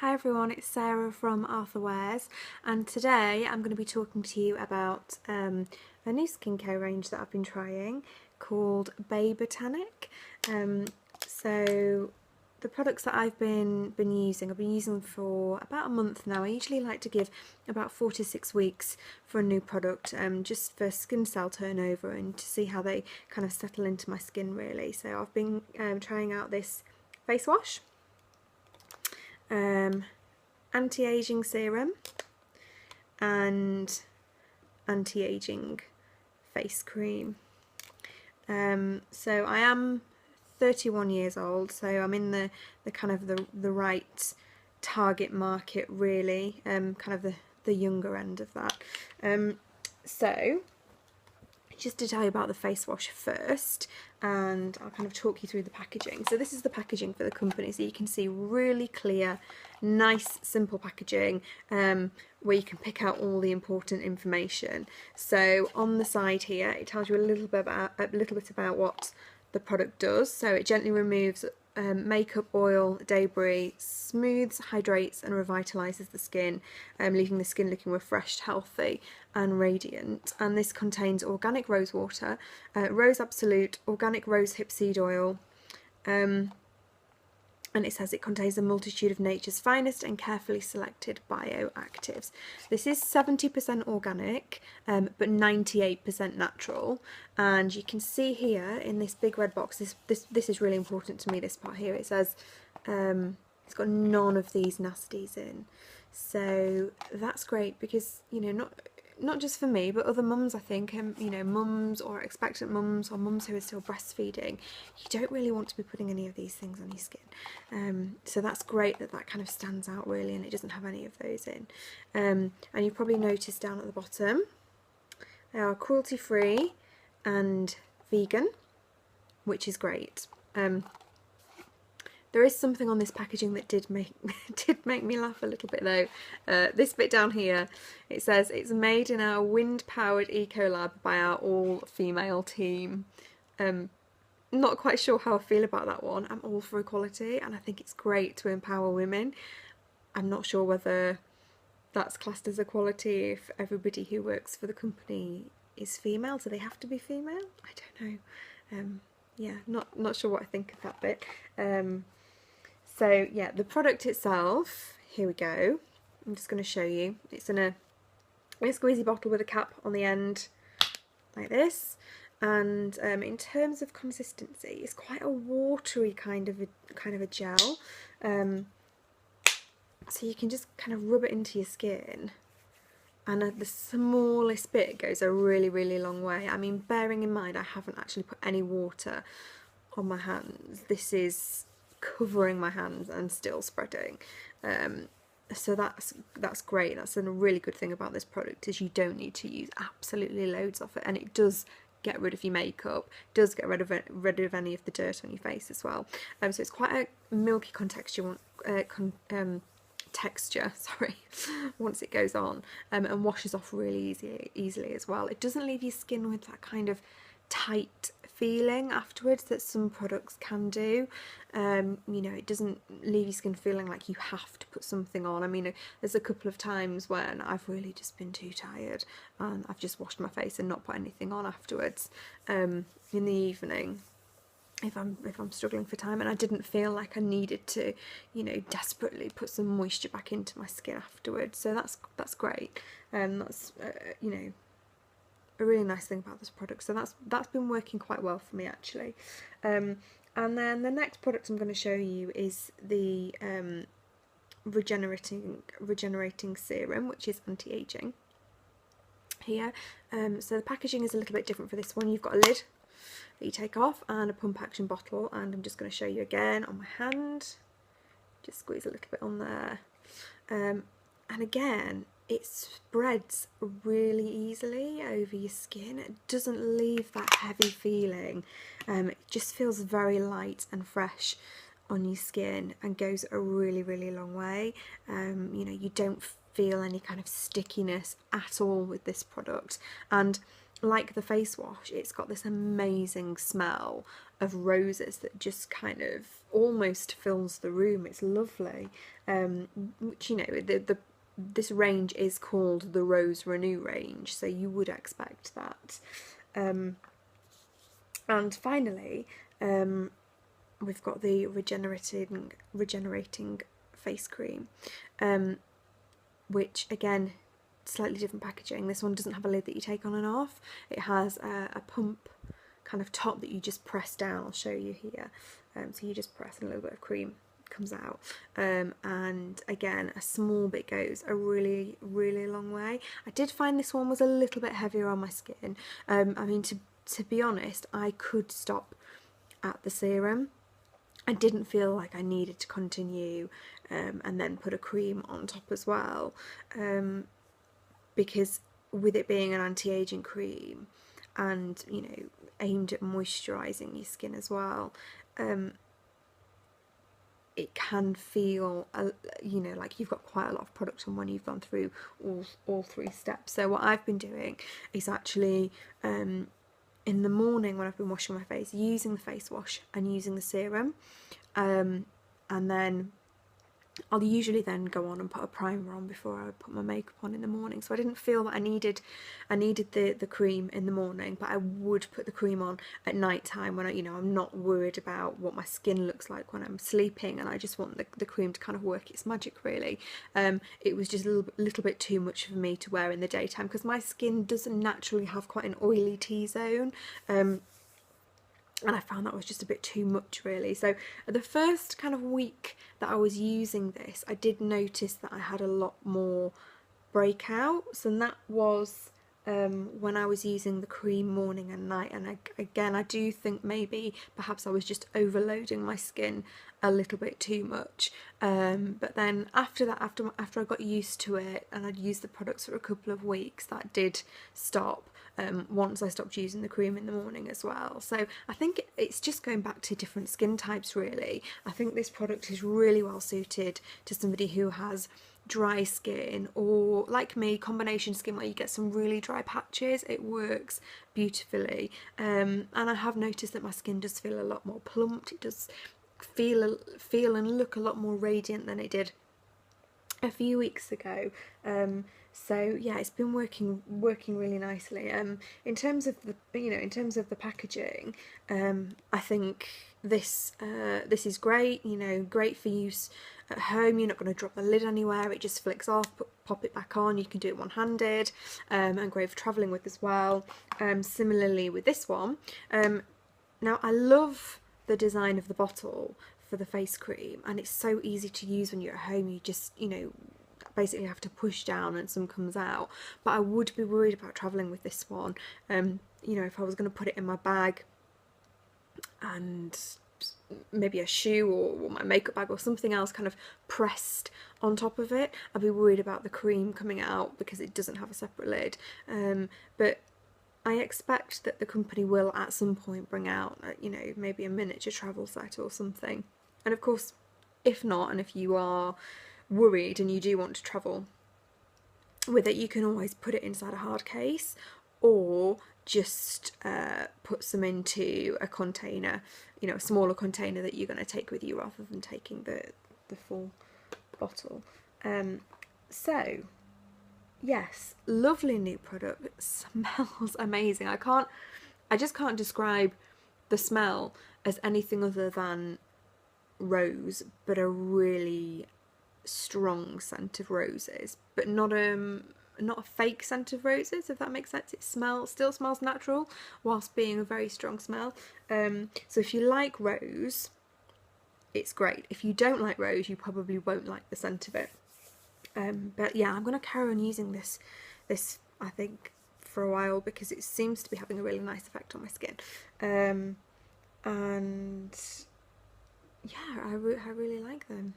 Hi everyone, it's Sarah from Arthurwears, and today I'm going to be talking to you about a new skincare range that I've been trying called Baie Botanique. So the products that I've been using for about a month now. I usually like to give about 4 to 6 weeks for a new product, just for skin cell turnover and to see how they kind of settle into my skin really. So I've been trying out this face wash, anti-aging serum and anti-aging face cream. So I am 31 years old, so I'm in the kind of the right target market really, kind of the younger end of that. So just to tell you about the face wash first, and I'll kind of talk you through the packaging. So this is the packaging for the company, so you can see really clear, nice, simple packaging, where you can pick out all the important information. So on the side here, it tells you a little bit about what the product does. So it gently removes makeup, oil, debris, smooths, hydrates and revitalises the skin, leaving the skin looking refreshed, healthy and radiant. And this contains organic rose water, rose absolute, organic rose hip seed oil, and it says it contains a multitude of nature's finest and carefully selected bioactives. This is 70% organic, but 98% natural. And you can see here in this big red box, this is really important to me, this part here. It says it's got none of these nasties in. So that's great because, you know, not just for me, but other mums, I think, you know, mums or expectant mums or mums who are still breastfeeding, you don't really want to be putting any of these things on your skin. So that's great that kind of stands out really, and it doesn't have any of those in. And you've probably noticed down at the bottom, they are cruelty free and vegan, which is great. There is something on this packaging that did make me laugh a little bit though. This bit down here, it says it's made in our wind-powered eco-lab by our all-female team. Not quite sure how I feel about that one. I'm all for equality and I think it's great to empower women. I'm not sure whether that's classed as equality if everybody who works for the company is female. Do they have to be female? I don't know. Yeah, not sure what I think of that bit. So yeah, the product itself, here we go. I'm just going to show you. It's in a squeezy bottle with a cap on the end, like this. And in terms of consistency, it's quite a watery kind of a gel. So you can just kind of rub it into your skin, and the smallest bit goes a really, really long way. I mean, bearing in mind I haven't actually put any water on my hands. This is covering my hands and still spreading. So that's great. That's a really good thing about this product, is you don't need to use absolutely loads of it, and it does get rid of your makeup, does get rid of any of the dirt on your face as well. So it's quite a milky texture, sorry, once it goes on, and washes off really easily as well. It doesn't leave your skin with that kind of tight feeling afterwards that some products can do. You know, it doesn't leave your skin feeling like you have to put something on. I mean, there's a couple of times when I've really just been too tired and I've just washed my face and not put anything on afterwards, in the evening, if I'm struggling for time and I didn't feel like I needed to, you know, desperately put some moisture back into my skin afterwards. So that's great. That's you know, a really nice thing about this product. So that's been working quite well for me actually. And then the next product I'm going to show you is the regenerating serum, which is anti-aging here. So the packaging is a little bit different for this one. You've got a lid that you take off and a pump action bottle, and I'm just going to show you again on my hand. Just squeeze a little bit on there, and again it spreads really easily over your skin. It doesn't leave that heavy feeling. It just feels very light and fresh on your skin and goes a really, really long way. You know, you don't feel any kind of stickiness at all with this product, and like the face wash, it's got this amazing smell of roses that just kind of almost fills the room. It's lovely. Which, you know, this range is called the Rose Renew range, so you would expect that. And finally, we've got the regenerating face cream, which again, slightly different packaging. This one doesn't have a lid that you take on and off. It has a pump kind of top that you just press down. I'll show you here. So you just press and a little bit of cream comes out, and again, a small bit goes a really long way. I did find this one was a little bit heavier on my skin. I mean, to be honest, I could stop at the serum. I didn't feel like I needed to continue and then put a cream on top as well, because with it being an anti-aging cream and, you know, aimed at moisturising your skin as well, it can feel, you know, like you've got quite a lot of product on when you've gone through all 3 steps. So what I've been doing is actually in the morning when I've been washing my face, using the face wash and using the serum, and then I'll usually then go on and put a primer on before I put my makeup on in the morning. So I didn't feel that I needed the cream in the morning, but I would put the cream on at night time when I'm not worried about what my skin looks like when I'm sleeping, and I just want the cream to kind of work its magic, really. It was just a little bit too much for me to wear in the daytime because my skin doesn't naturally have quite an oily T-zone. And I found that was just a bit too much, really. So the first kind of week that I was using this, I did notice that I had a lot more breakouts, and that was when I was using the cream morning and night. And again, I do think maybe perhaps I was just overloading my skin a little bit too much. But then after that, after I got used to it and I'd used the products for a couple of weeks, that did stop. Once I stopped using the cream in the morning as well. So I think it's just going back to different skin types, really. I think this product is really well suited to somebody who has dry skin, or like me, combination skin where you get some really dry patches. It works beautifully, and I have noticed that my skin does feel a lot more plumped. It does feel and look a lot more radiant than it did a few weeks ago. So yeah, it's been working really nicely. In terms of the packaging, I think this is great. Great for use at home. You're not going to drop the lid anywhere. It just flicks off. Pop it back on. You can do it one-handed, and great for travelling with as well. Similarly with this one. Now I love the design of the bottle for the face cream, and it's so easy to use when you're at home. You just basically have to push down and some comes out. But I would be worried about travelling with this one. If I was going to put it in my bag and maybe a shoe or my makeup bag or something else kind of pressed on top of it, I'd be worried about the cream coming out because it doesn't have a separate lid. But I expect that the company will at some point bring out maybe a miniature travel set or something. And of course, if not, and if you are worried and you do want to travel with it, you can always put it inside a hard case, or just put some into a container, a smaller container that you're going to take with you rather than taking the full bottle. So yes, lovely new product. It smells amazing. I just can't describe the smell as anything other than rose, but a really strong scent of roses, but not a fake scent of roses, if that makes sense. It still smells natural whilst being a very strong smell. So if you like rose, it's great. If you don't like rose, you probably won't like the scent of it. But yeah, I'm going to carry on using this I think for a while because it seems to be having a really nice effect on my skin. And yeah, I really like them.